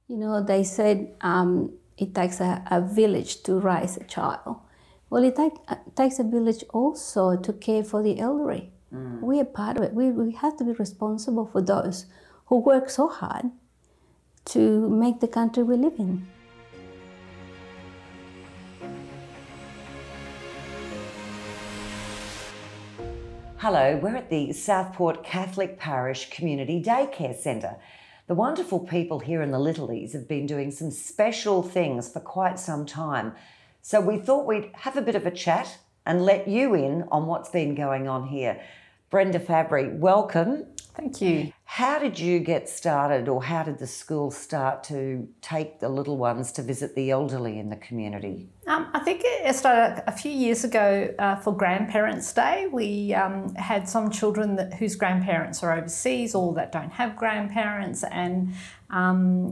You know, they said it takes a village to raise a child. Well, it takes a village also to care for the elderly. We are part of it. We have to be responsible for those who work so hard to make the country we live in. Hello, we're at the Southport Catholic Parish Community Daycare Centre. The wonderful people here in the Littleys have been doing some special things for quite some time. So we thought we'd have a bit of a chat and let you in on what's been going on here. Brenda, Fabri, welcome. Thank you. How did you get started, or how did the school start to take the little ones to visit the elderly in the community? I think it started a few years ago for Grandparents' Day. We had some children whose grandparents are overseas or that don't have grandparents, and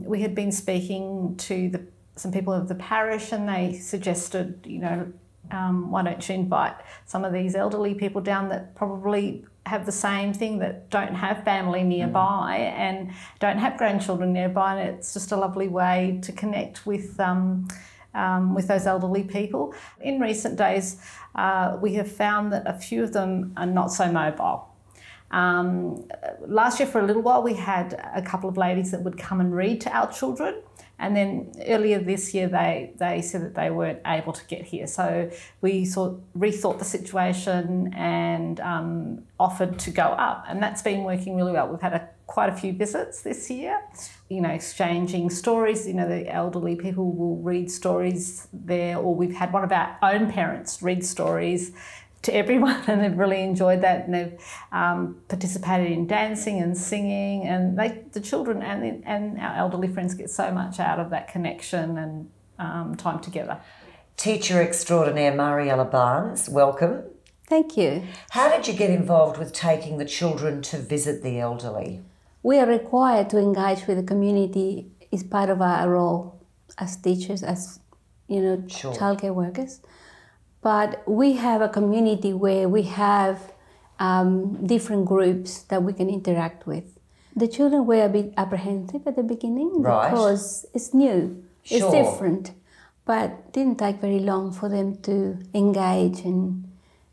we had been speaking to some people of the parish, and they suggested, you know, why don't you invite some of these elderly people down that probably have the same thing, that don't have family nearby and don't have grandchildren nearby, and it's just a lovely way to connect with those elderly people. In recent days, we have found that a few of them are not so mobile. Last year, for a little while, we had a couple of ladies that would come and read to our children. And then earlier this year, they said that they weren't able to get here. So we rethought the situation and offered to go up. And that's been working really well. We've had quite a few visits this year, you know, exchanging stories. You know, the elderly people will read stories there, or we've had one of our own parents read stories to everyone, and they've really enjoyed that, and they've participated in dancing and singing, and the children and our elderly friends get so much out of that connection and time together. Teacher extraordinaire Mariella Barnes, welcome. Thank you. How did you get involved with taking the children to visit the elderly? We are required to engage with the community. It's part of our role as teachers, as, you know, sure, childcare workers. But we have a community where we have different groups that we can interact with. The children were a bit apprehensive at the beginning, right, because it's new, sure, it's different. But it didn't take very long for them to engage and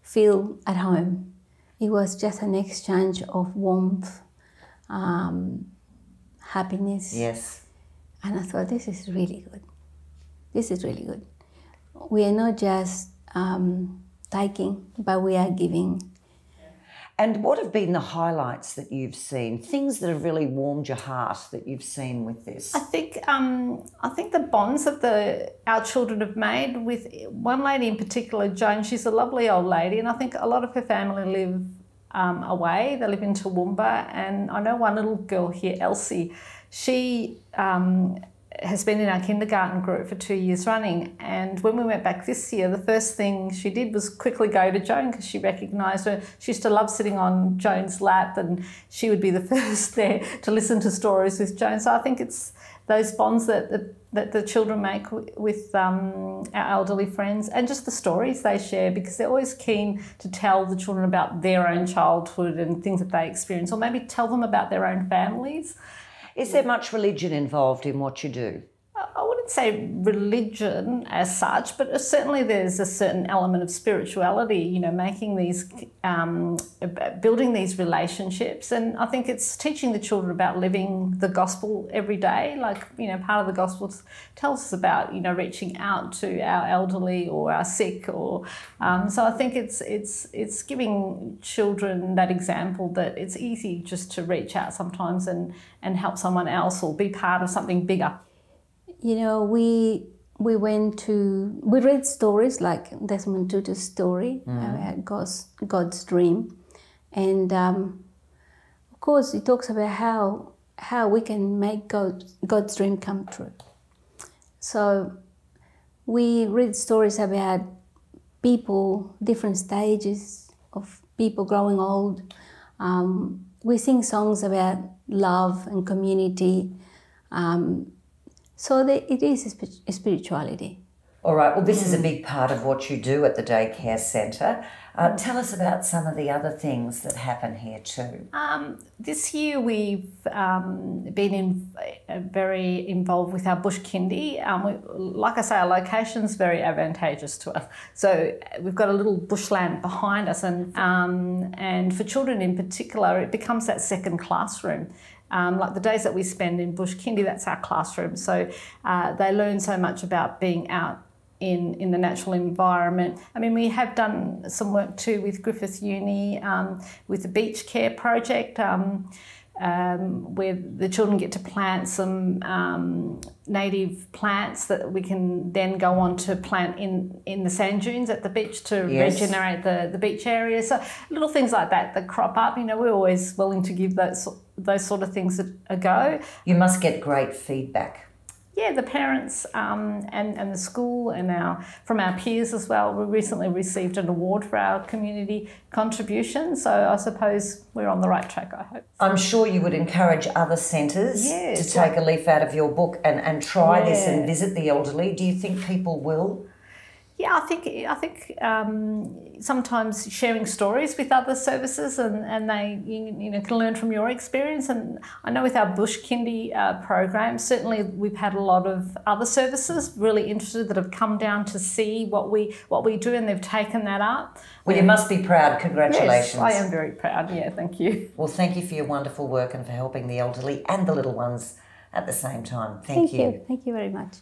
feel at home. It was just an exchange of warmth, happiness. Yes. And I thought, this is really good. This is really good. We are not just taking, but we are giving. And what have been the highlights that you've seen? Things that have really warmed your heart that you've seen with this? I think the bonds that our children have made with one lady in particular, Joan. She's a lovely old lady, and I think a lot of her family live away. They live in Toowoomba, and I know one little girl here, Elsie. She has been in our kindergarten group for 2 years running, and when we went back this year, the first thing she did was quickly go to Joan because she recognised her. She used to love sitting on Joan's lap, and she would be the first there to listen to stories with Joan. So I think it's those bonds that the children make with our elderly friends, and just the stories they share, because they're always keen to tell the children about their own childhood and things that they experience, or maybe tell them about their own families. Is there much religion involved in what you do? I wouldn't say religion as such, but certainly there's a certain element of spirituality, you know, making these, building these relationships. And I think it's teaching the children about living the gospel every day. Like, you know, part of the gospel tells us about, you know, reaching out to our elderly or our sick, or so I think it's giving children that example that it's easy just to reach out sometimes and help someone else or be part of something bigger. You know, we read stories like Desmond Tutu's story, about God's dream, and of course it talks about how we can make God's dream come true. So we read stories about people, different stages of people growing old. We sing songs about love and community. So it is a spirituality. All right, well, this is a big part of what you do at the daycare centre. Tell us about some of the other things that happen here too. This year we've been very involved with our bush kindy. Like I say, our location's very advantageous to us. So we've got a little bushland behind us, and for children in particular, it becomes that second classroom. Like the days that we spend in bush kindy, that's our classroom. So they learn so much about being out in the natural environment. I mean, we have done some work too with Griffith Uni with the beach care project, where the children get to plant some native plants that we can then go on to plant in the sand dunes at the beach to regenerate the beach area. So little things like that crop up. You know, we're always willing to give those sort of things a go. You must get great feedback. Yeah, the parents and the school and from our peers as well. We recently received an award for our community contribution, so I suppose we're on the right track, I hope. I'm sure you would encourage other centres to take a leaf out of your book and try this and visit the elderly. Do you think people will? Yeah, I think sometimes sharing stories with other services and they can learn from your experience. And I know with our bush kindy program, certainly we've had a lot of other services really interested that have come down to see what we do, and they've taken that up. Well, you must be proud. Congratulations. Yes, I am very proud. Yeah, thank you. Well, thank you for your wonderful work and for helping the elderly and the little ones at the same time. Thank you. Thank you very much.